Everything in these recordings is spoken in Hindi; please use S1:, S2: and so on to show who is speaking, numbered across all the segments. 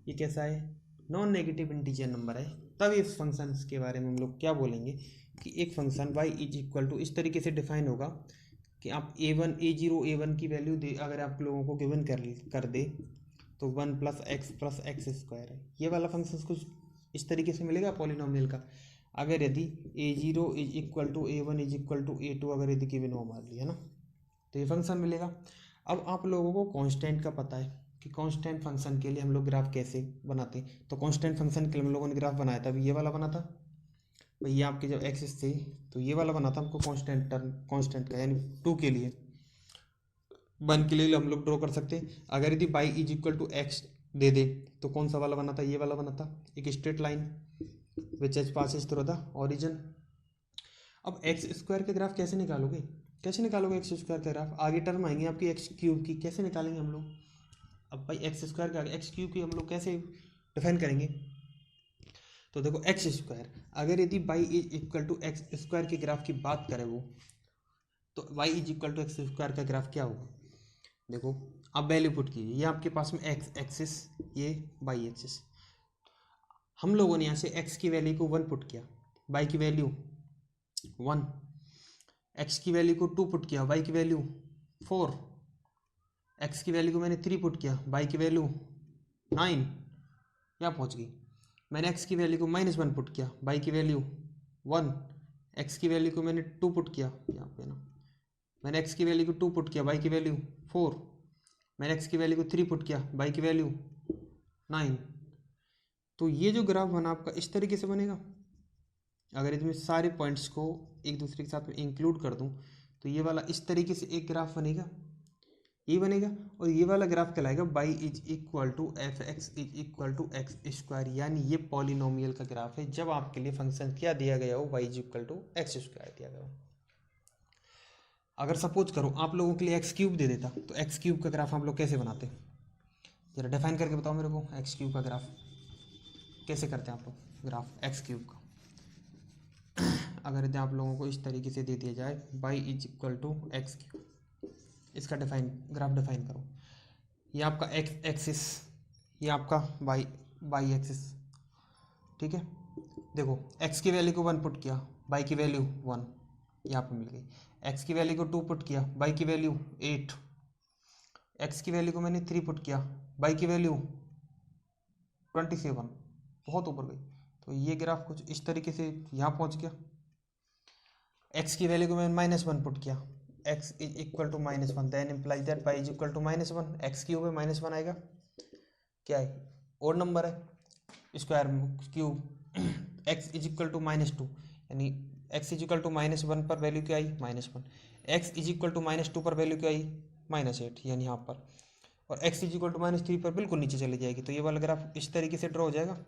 S1: ये कैसा है, नॉन नेगेटिव इंटीजर नंबर है, तब इस फंक्शन के बारे में हम लोग क्या बोलेंगे कि एक function y is equal to इस तरीके से डिफाइन होगा कि आप a0 a1 की वैल्यू दे, अगर आप लोगों को गिवन कर दे तो 1 + x स्क्वायर है, ये वाला फंक्शन कुछ इस तरीके से मिलेगा पॉलिनोमियल का। अगर यदि a0 is equal to a1 is equal to a2 अगर यदि गिवन हो मान लिया ना, तो ये फंक्शन मिलेगा। अब आप लोगों को कांस्टेंट का पता है कि कांस्टेंट फंक्शन के लिए हम लोग ग्राफ कैसे बनाते हैं, तो कांस्टेंट फंक्शन के लिए हम लोगों ने ग्राफ बनाया था, अभी ये वाला बना था भाई, ये आपके जब एक्सिस थे तो ये वाला बना था हमको कांस्टेंट का, यानी 2 के लिए, 1 के लिए हम लोग ड्रॉ कर सकते हैं। अगर यदि y is equal to x दे दे तो कौन सा वाला बना था, ये वाला बना था, एक straight line which as passes through the origin. अब एक्स स्क्वायर के ग्राफ कैसे निकालोगे, कैसे निकालोगे एक्स स्क्वायर का ग्राफ, आगे टर्म आएंगे आपकी एक्स क्यूब की, कैसे निकालेंगे हम लोग। अब भाई एक्स स्क्वायर के आगे एक्स क्यूब की हम लोग कैसे डिफाइन करेंगे, तो देखो एक्स स्क्वायर, अगर यदि y is equal to x square के ग्राफ की बात करें वो, तो y is equal to x square का ग्राफ क्या होगा, देखो आप वैल्यू पुट कीजिए, ये आपके पास में एक्स एक्सिस, ये वाई एक्सिस, हम लोगों ने यहाँ से x की वैल्यू को 1 पुट किया, y की वैल्यू 1, x की वैल्यू को 2 पुट किया, y की वैल्यू 4, x की वैल्यू को मैंने 3 पुट किया, y की वैल्यू 9, यहाँ पहुँच गई। मैंने x की वैल्यू को -1 पुट किया, y की वैल्यू 1, x की वैल्यू को मैंने 2 पुट किया, यहाँ पे ना मैंने x की वैल्यू को 2 पुट किया, y की वैल्यू 4, मैंने x की वैल्यू को 3 पुट किया, y की वैल्यू 9। तो ये जो ग्राफ बना आपका इस तरीके से बनेगा। अगर इसमें सारे पॉइंट्स को एक दूसरे के साथ में इंक्लूड कर दूं तो ये वाला इस तरीके से एक ग्राफ बनेगा, ये बनेगा, और ये वाला ग्राफ कहलाएगा y is equal to f x is equal to x square, यानी ये पॉलिनोमियल का ग्राफ है जब आपके लिए फंक्शन क्या दिया गया हो, y is equal to x square दिया गया हो। अगर सपोज करो आप लोगों के लिए एक्स क्यूब दे देता तो एक्स क्यूब का ग्राफ हम लोग कैसे बनाते, जरा डिफाइन करके बताओ मेरे को, एक्स क्यूब का ग्राफ कैसे करते हैं आप लोग, ग्राफ एक्स क्यूब का। अगर यदि आप लोगों को इस तरीके से दे दिया जाए y is equal to x cube, इसका ग्राफ डिफाइन करो, ये आपका एक्स एक्सिस, ये आपका वाई एक्सिस, ठीक है। देखो x की वैल्यू को 1 पुट किया, y की वैल्यू 1 यहाँ पे मिल गई, x की वैल्यू को 2 पुट किया, y की वैल्यू 8, x की वैल्यू को मैंने 3 पुट किया, y की वैल्यू 27, बहुत ऊपर गई। तो ये ग्राफ कुछ इस तरीके से यहाँ पहुँच गया। x की वैल्यू को मैंने -1 पुट किया, x is equal to -1, then implies that y is equal to -1, x cube में -1 आएगा, क्या है और नंबर है square cube, x is equal to -2, यानी x इज इक्वल टू -1 पर वैल्यू क्या आई -1, x इज इक्वल टू -2 पर वैल्यू क्या आई -8, यानी यहाँ पर, और x इज इक्वल टू -3 पर बिल्कुल नीचे चली जाएगी। तो ये वाला ग्राफ इस तरीके से ड्रॉ हो जाएगा,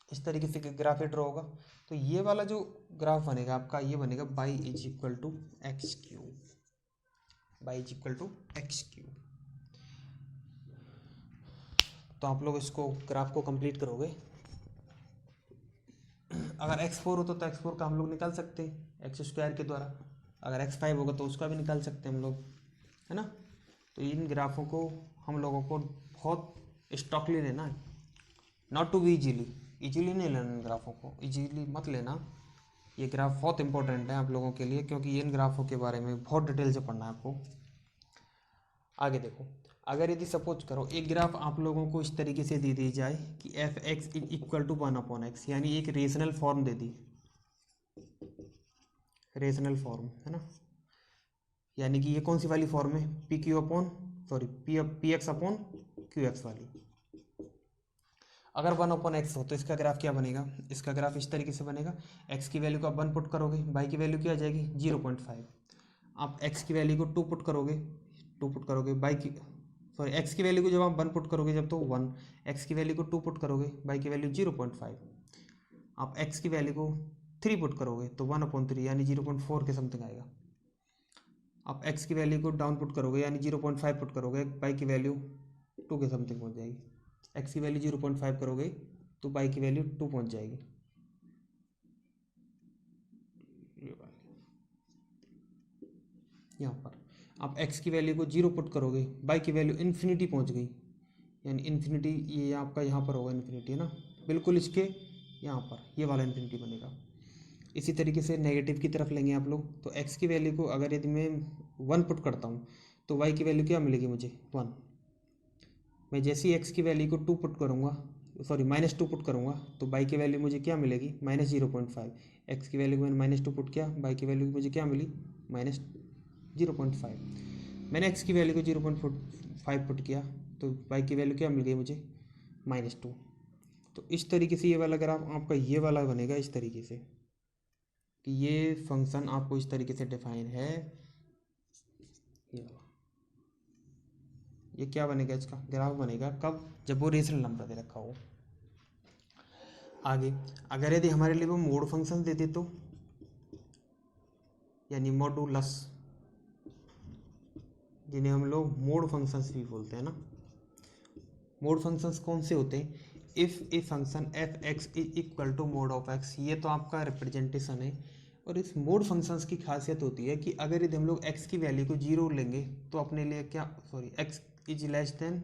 S1: इस तरीके से ग्राफ ड्रॉ होगा। तो ये वाला जो ग्राफ बनेगा आपका, ये बनेगा y is equal to x cube, y is equal to x cube. तो आप लोग इसको ग्राफ को कंप्लीट करोगे। अगर x4 होता तो x4 का हम लोग निकाल सकते हैं एक्स स्क्वायर के द्वारा, अगर x5 होगा तो उसका भी निकाल सकते हैं हम लोग, है ना। तो इन ग्राफों को हम लोगों को बहुत स्टॉकली लेना है, नॉट टू बी इजीली नहीं लेना इन ग्राफों को, इजीली मत लेना। ये ग्राफ बहुत इंपॉर्टेंट है आप लोगों के लिए, क्योंकि इन ग्राफों के बारे में बहुत डिटेल से पढ़ना है आपको। आगे देखो, अगर यदि सपोज करो एक ग्राफ आप लोगों को इस तरीके से दे दी जाए कि f x is equal to 1/x, यानी एक रेशनल फॉर्म दे दी, रेशनल फॉर्म है ना, यानी कि ये कौन सी वाली फॉर्म है, P x upon Q x वाली। अगर 1/x हो तो इसका ग्राफ क्या बनेगा, इसका ग्राफ इस तरीके से बनेगा, x की वैल्यू को आप 1 पुट करोगे, y की वैल्यू क्या आ जाएगी 0.5, आप x की वैल्यू को 2 पुट करोगे, x की वैल्यू को जब आप 1 पुट करोगे जब, तो 1, x की वैल्यू को 2 पुट करोगे, y की वैल्यू 0.5, आप x की वैल्यू को 3 पुट करोगे तो 1/3 यानी 0.4 के समथिंग आएगा। आप x की वैल्यू को डाउन पुट करोगे यानी 0.5 पुट करोगे, y की वैल्यू 2 के समथिंग पहुँच जाएगी। x की वैल्यू 0.5 करोगे तो y की वैल्यू 2 पहुँच जाएगी। यहाँ पर आप x की वैल्यू को 0 पुट करोगे, y की वैल्यू इन्फिनिटी पहुँच गई, यानी इन्फिनिटी ये आपका यहाँ पर होगा इन्फिनिटी, है ना, बिल्कुल इसके यहाँ पर ये वाला इन्फिनिटी बनेगा। इसी तरीके से नेगेटिव की तरफ लेंगे आप लोग, तो x की वैल्यू को अगर यदि मैं 1 पुट करता हूँ तो y की वैल्यू क्या मिलेगी मुझे 1। मैं जैसे ही x की वैल्यू को 2 पुट करूँगा, सॉरी -2 पुट करूँगा, तो y की वैल्यू मुझे क्या मिलेगी -0.5। x की वैल्यू को मैंने -2 पुट किया, y की वैल्यू मुझे क्या मिली -0.5। मैंने x की वैल्यू को 0.5 पुट किया तो y की वैल्यू क्या मिल गई मुझे -2। तो इस तरीके से ये वाला ग्राफ आपका ये वाला बनेगा इस तरीके से कि ये फंक्शन आपको इस तरीके से डिफाइन है। ये वाला ये क्या बनेगा, इसका ग्राफ बनेगा कब, जब वो रेशनल नंबर दे रखा हो। आगे अगर यदि हमारे लिए वो मोड फंक्शन दे दे तो, यानी मॉडुलस, जिन्हें हम लोग मोड फंक्शंस भी बोलते हैं ना। मोड फंक्शंस कौन से होते हैं, if a function f x is equal to mod of x, ये तो आपका रिप्रेजेंटेशन है। और इस मोड फंक्शंस की खासियत होती है कि अगर यदि हम लोग x की वैल्यू को 0 लेंगे तो अपने लिए क्या, sorry x is less than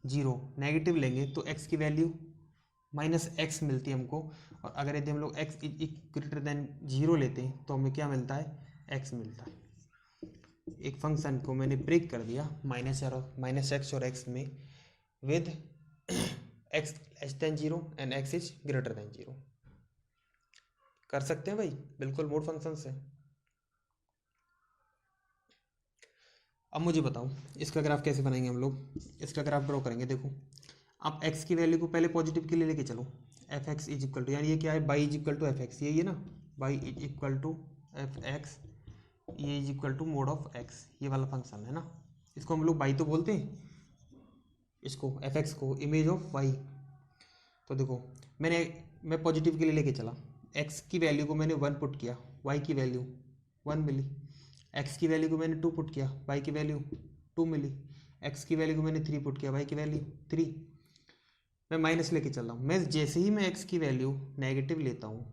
S1: 0, negative लेंगे तो x की वैल्यू -x मिलती है हमको। और अगर यदि हम लोग x इज ग्रेटर देन 0 लेते हैं तो हमें क्या मिलता है, x मिलता है। एक फंक्शन को मैंने ब्रेक कर दिया -x और x में with x less than 0 and x is greater than 0। कर सकते हैं भाई, बिल्कुल मोड फंक्शन से। अब मुझे बताओ इसका ग्राफ कैसे बनाएंगे हम लोग। इसका ग्राफ ड्रॉ करेंगे। देखो आप x की वैल्यू को पहले पॉजिटिव के लिए लेके चलो, f x is equal to, यानी ये क्या है, y is equal to f x, यही है ना, y is equal to f x, ये is equal to mod of x, ये वाला फंक्शन है ना। इसको हम लोग बाई तो बोलते हैं, इसको एफ एक्स को इमेज ऑफ वाई। तो देखो मैं पॉजिटिव के लिए लेके चला, x की वैल्यू को मैंने 1 पुट किया, y की वैल्यू 1 मिली। x की वैल्यू को मैंने 2 पुट किया, y की वैल्यू 2 मिली। x की वैल्यू को मैंने 3 पुट किया, y की वैल्यू 3। मैं माइनस लेके चल रहा हूँ। मैं जैसे ही मैं x की वैल्यू नेगेटिव लेता हूँ,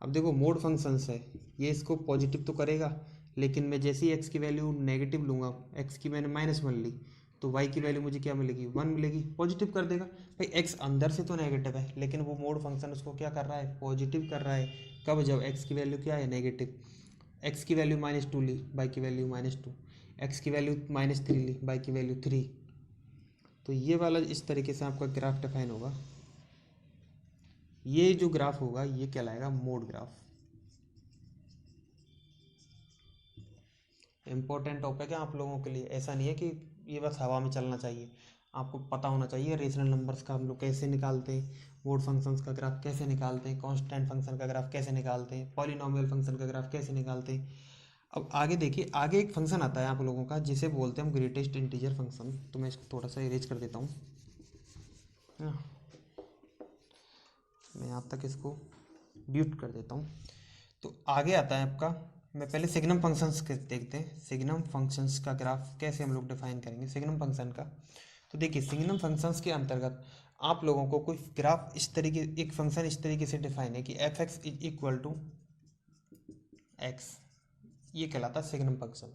S1: अब देखो मोड फंक्शंस है, ये इसको पॉजिटिव तो करेगा, लेकिन मैं जैसे ही x की वैल्यू नेगेटिव लूँगा, x की मैंने -1 ली, तो y की वैल्यू मुझे क्या मिलेगी 1 मिलेगी, पॉजिटिव कर देगा। भाई x अंदर से तो नेगेटिव है, लेकिन वो मोड फंक्शन उसको क्या कर रहा है, पॉजिटिव कर रहा है। कब, जब x की वैल्यू क्या है नेगेटिव। x की वैल्यू -2 ली, y की वैल्यू -2, x की वैल्यू -3 ली, y की वैल्यू 3। तो ये वाला इस तरीके से आपका ग्राफ डिफाइन होगा। ये जो ग्राफ होगा ये कहलाएगा मोड ग्राफ। इम्पोर्टेंट टॉपिक है आप लोगों के लिए, ऐसा नहीं है कि ये बस हवा में चलना चाहिए, आपको पता होना चाहिए रेशनल नंबर्स का हम लोग कैसे निकालते हैं, मोड फंक्शंस का ग्राफ कैसे निकालते हैं, कांस्टेंट फंक्शन का ग्राफ कैसे निकालते हैं, पॉलिनोमियल फंक्शन का ग्राफ कैसे निकालते हैं। अब आगे देखिए, आगे एक फंक्शन आता है आप लोगों का जिसे बोलते हैं हम ग्रेटेस्ट इंटीजर फंक्शन। तो मैं इसको थोड़ा सा इरेज कर देता हूँ, मैं यहाँ तक इसको म्यूट कर देता हूँ। तो आगे आता है आपका, मैं पहले सिग्नम फंक्शंस के देखते हैं, सिग्नम फंक्शंस का ग्राफ कैसे हम लोग डिफाइन करेंगे सिग्नम फंक्शन का। तो देखिए सिग्नम फंक्शंस के अंतर्गत आप लोगों को कोई ग्राफ इस तरीके, एक फंक्शन इस तरीके से डिफाइन है कि f x is equal to x, ये कहलाता है सिग्नम फंक्शन।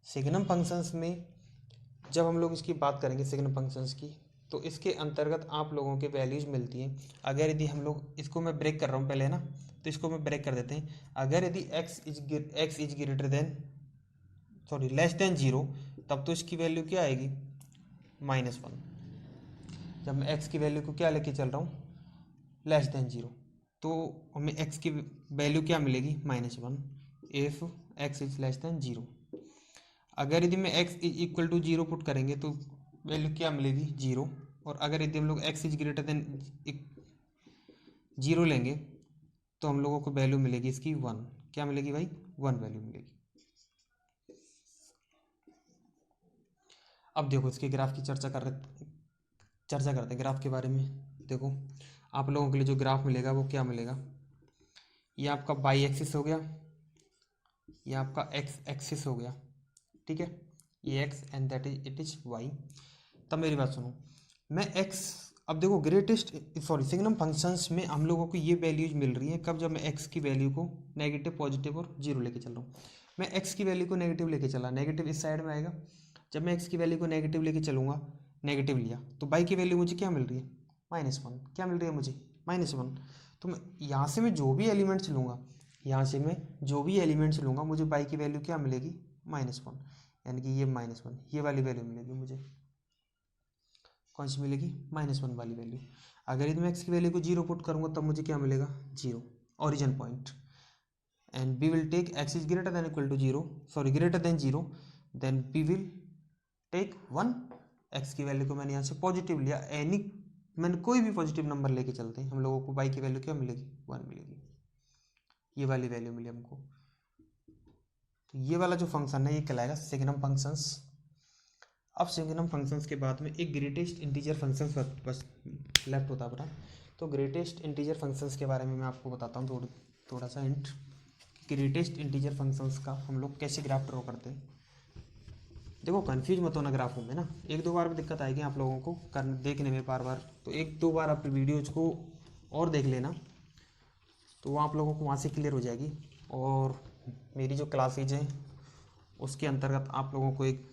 S1: सिग्नम फंक्शंस में जब हम लोग इसकी बात करेंगे सिग्नम फंक्शंस की, तो इसके अंतर्गत आप लोगों के वैल्यूज मिलती हैं। अगर यदि हम लोग इसको, मैं ब्रेक कर रहा हूँ पहले ना, तो इसको मैं ब्रेक कर देते हैं। अगर यदि x is greater then, sorry less than 0, तब तो इसकी वैल्यू क्या आएगी -1। जब मैं x की वैल्यू को क्या लेके चल रहा हूँ लेस देन 0, तो हमें x की वैल्यू क्या मिलेगी -1 if x is less than 0। अगर यदि मैं x is equal to 0 put करेंगे तो वैल्यू क्या मिलेगी 0। और अगर यदि हम लोग x इज ग्रेटर देन 0 लेंगे तो हम लोगों को वैल्यू मिलेगी इसकी 1। क्या मिलेगी भाई 1 वैल्यू मिलेगी। अब देखो इसके ग्राफ की चर्चा करते हैं ग्राफ के बारे में। देखो आप लोगों के लिए जो ग्राफ मिलेगा वो क्या मिलेगा, ये आपका बाई एक्सिस हो गया, ये आपका एक्स एक्सिस हो गया, ठीक है, ये x and that is it is y। तब मेरी बात सुनो, मैं x, अब देखो ग्रेटेस्ट, सॉरी सिग्नम फंक्शंस में हम लोगों को ये वैल्यूज मिल रही है कब, जब मैं x की वैल्यू को नेगेटिव पॉजिटिव और 0 लेके चल रहा हूँ। मैं x की वैल्यू को नेगेटिव लेके चला, नेगेटिव इस साइड में आएगा। जब मैं x की वैल्यू को नेगेटिव लेके चलूँगा नेगेटिव लिया तो बाई की वैल्यू मुझे क्या मिल रही है, -1। क्या मिल रही है मुझे, -1। तो मैं यहाँ से मैं जो भी एलिमेंट्स लूँगा, यहाँ से मैं जो भी एलिमेंट्स लूँगा, मुझे बाई की वैल्यू क्या मिलेगी, -1। यानी कि ये -1, ये वाली वैल्यू मिलेगी मुझे। कौन सी मिलेगी, -1 वाली वैल्यू। अगर यदि मैं एक्स की वैल्यू को 0 पुट करूँगा तब मुझे क्या मिलेगा, 0 origin point. And we will take x is greater than equal to 0, sorry greater than 0, then we will take 1। एक्स की वैल्यू को मैंने यहाँ से पॉजिटिव लिया, एनी मैंने कोई भी पॉजिटिव नंबर लेके चलते हैं, हम लोगों को बाई की वैल्यू क्या मिलेगी, 1 मिलेगी। ये वाली वैल्यू मिली हमको। तो ये वाला जो फंक्शन है ये कहलाएगा सिग्नम फंक्शंस। अब सिग्नम फंक्शंस के बाद में एक ग्रेटेस्ट इंटीजर फंक्शंस बस लेफ्ट होता अपना। तो ग्रेटेस्ट इंटीजर फंक्शंस के बारे में मैं आपको बताता हूँ थोड़ा सा हिंट। ग्रेटेस्ट इंटीजर फंक्शंस का हम लोग कैसे ग्राफ ड्रॉ करते हैं। देखो कंफ्यूज मत होना ग्राफों में ना, एक दो बार भी दिक्कत आएगी आप लोगों को करने देखने में बार बार, तो एक दो बार आप वीडियोज़ को और देख लेना तो वो आप लोगों को वहाँ से क्लियर हो जाएगी। और मेरी जो क्लासेज हैं उसके अंतर्गत आप लोगों को एक,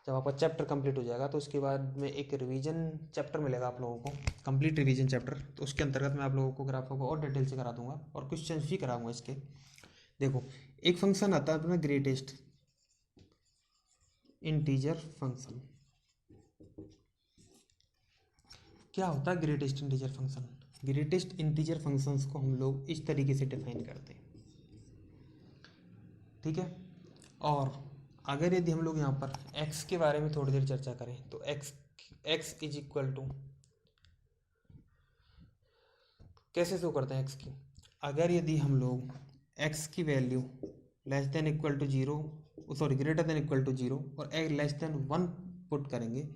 S1: जब आपका चैप्टर कंप्लीट हो जाएगा तो उसके बाद में एक रिवीजन चैप्टर मिलेगा आप लोगों को, कंप्लीट रिवीजन चैप्टर। तो उसके अंतर्गत मैं आप लोगों को ग्राफों को और डिटेल से करा दूंगा और क्वेश्चन भी कराऊंगा इसके। देखो एक फंक्शन आता है अपना ग्रेटेस्ट इंटीजर फंक्शन। क्या होता है greatest integer function. Greatest integer functions को हम लोग इस तरीके से डिफाइन करते हैं, ठीक है। और अगर यदि हम लोग यहाँ पर x के बारे में थोड़ी देर चर्चा करें तो x इज इक्वल टू, कैसे शो करते हैं x की। अगर यदि हम लोग x की value less than equal to 0, sorry greater than equal to 0 और लेस देन 1 पुट करेंगे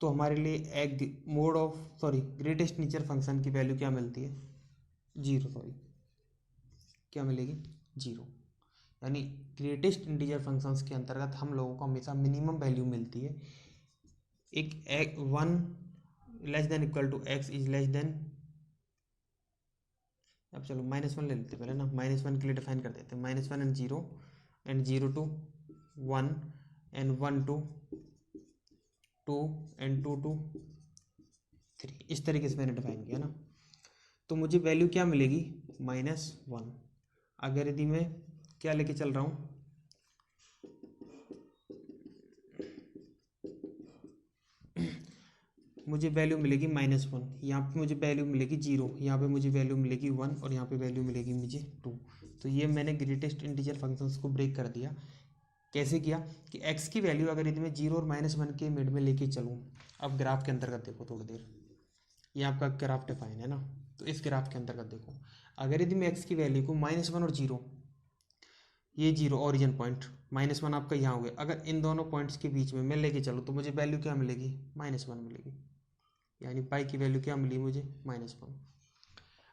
S1: तो हमारे लिए एक mode of sorry greatest integer function की वैल्यू क्या मिलती है, 0, सॉरी क्या मिलेगी, 0। यानी ग्रेटेस्ट इंटीजर फंक्शंस के अंतर्गत हम लोगों को हमेशा मिनिमम वैल्यू मिलती है। एक 1 less than equal to x is less than, अब चलो -1 ले लेते पहले ना, -1 के लिए डिफाइन कर देते हैं -1 and 0 and 0 to 1 and 1 to 2 and 2 to 3, इस तरीके से मैंने डिफाइन किया ना। तो मुझे वैल्यू क्या मिलेगी, -1। अगर यदि मैं क्या लेके चल रहा हूँ, मुझे वैल्यू मिलेगी -1, यहाँ पे मुझे वैल्यू मिलेगी 0, यहाँ पे मुझे वैल्यू मिलेगी 1 और यहाँ पे वैल्यू मिलेगी मुझे 2। तो ये मैंने ग्रेटेस्ट इंटीजर फंक्शंस को ब्रेक कर दिया। कैसे किया कि x की वैल्यू अगर यदि मैं 0 और -1 के मिड में लेके चलूँ, अब ग्राफ के अंतर्गत देखो थोड़ी देर, ये आपका ग्राफ डिफाइन है ना, तो इस ग्राफ के अंतर्गत देखो अगर यदि मैं x की वैल्यू को -1 और 0, ये 0 ओरिजिन पॉइंट, -1 आपका यहाँ हो गया, अगर इन दोनों पॉइंट्स के बीच में मैं लेके चलूँ तो मुझे वैल्यू क्या मिलेगी, -1 मिलेगी। यानी पाई की वैल्यू क्या मिली मुझे, -1।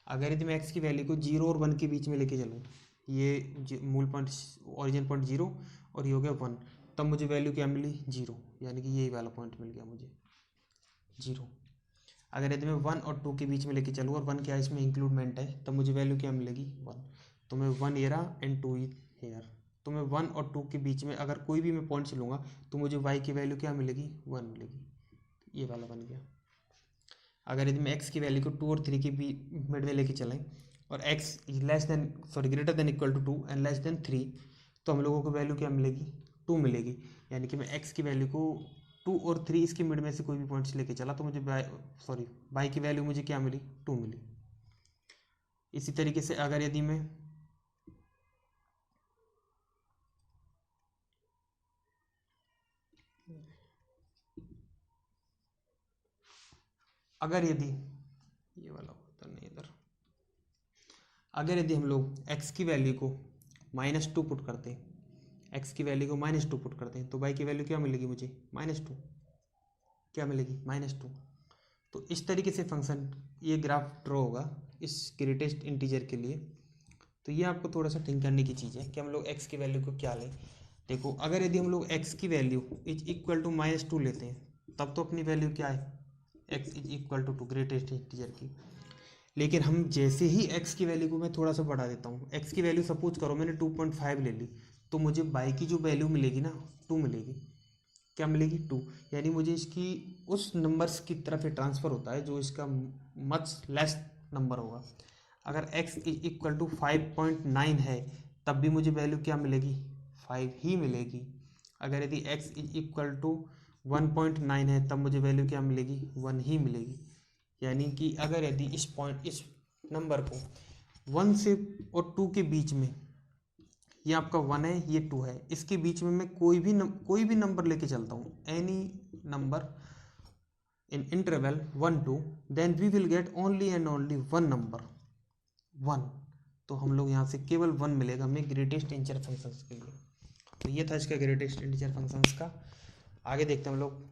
S1: अगर यदि मैं x की वैल्यू को 0 और 1 के बीच में लेके चलूँ, ये मूल पॉइंट ओरिजिन पॉइंट 0 और ये हो गया 1, तब मुझे वैल्यू क्या मिली, 0। यानी कि यही वाला पॉइंट मिल गया मुझे, 0। अगर यदि मैं 1 और 2 के बीच में लेके चलूँ और 1 क्या इसमें इंक्लूडमेंट है, तब मुझे वैल्यू क्या मिलेगी, 1। तो मैं 1 ये रहा एंड 2 हेयर, तो मैं 1 और 2 के बीच में अगर कोई भी मैं पॉइंट्स लूँगा तो मुझे y की वैल्यू क्या मिलेगी, 1 मिलेगी। ये वाला बन गया। अगर यदि मैं x की वैल्यू को 2 और 3 के मिड में लेके चलें और x less than sorry greater than equal to 2 and less than 3, तो हम लोगों को वैल्यू क्या मिलेगी, 2 मिलेगी। यानी कि मैं x की वैल्यू को 2 और 3 इसके मिड में से कोई भी पॉइंट्स लेके चला तो मुझे सॉरी y की वैल्यू मुझे क्या मिली, 2 मिली। इसी तरीके से अगर यदि मैं ये वाला होता नहीं इधर, अगर यदि हम लोग x की वैल्यू को -2 पुट करते हैं, x की वैल्यू को -2 पुट करते हैं तो y की वैल्यू क्या मिलेगी मुझे, -2 क्या मिलेगी, -2। तो इस तरीके से फंक्शन ये ग्राफ ड्रॉ होगा इस ग्रेटेस्ट इंटीजर के लिए। तो ये आपको थोड़ा सा थिंक करने की चीज़ है कि हम लोग x की वैल्यू को क्या लें। देखो अगर यदि हम लोग x की वैल्यू इज इक्वल टू -2 लेते हैं तब तो अपनी वैल्यू क्या है, x is equal to greatest integer की। लेकिन हम जैसे ही x की वैल्यू को मैं थोड़ा सा बढ़ा देता हूँ, x की वैल्यू सपोज करो मैंने 2.5 ले ली, तो मुझे y की जो वैल्यू मिलेगी ना 2 मिलेगी। क्या मिलेगी 2, यानी मुझे इसकी उस नंबर्स की तरफ ये ट्रांसफ़र होता है जो इसका मच लेस नंबर होगा। अगर x इज इक्वल टू 5.9 है तब भी मुझे वैल्यू क्या मिलेगी, 5 ही मिलेगी। अगर यदि x इज इक्वल टू 1.9 है तब मुझे वैल्यू क्या मिलेगी, 1 ही मिलेगी। यानी कि अगर यदि इस नंबर को 1 से और 2 के बीच में, ये आपका 1 है ये 2 है, इसके बीच में मैं कोई भी नंबर लेके चलता हूँ, any number in interval 1 2, then we will get only and only one number 1। तो हम लोग यहाँ से केवल 1 मिलेगा हमें ग्रेटेस्ट इंटीजर फंक्शंस के लिए। तो ये था इसका ग्रेटेस्ट इंटीजर फंक्शंस का। आगे देखते हैं हम लोग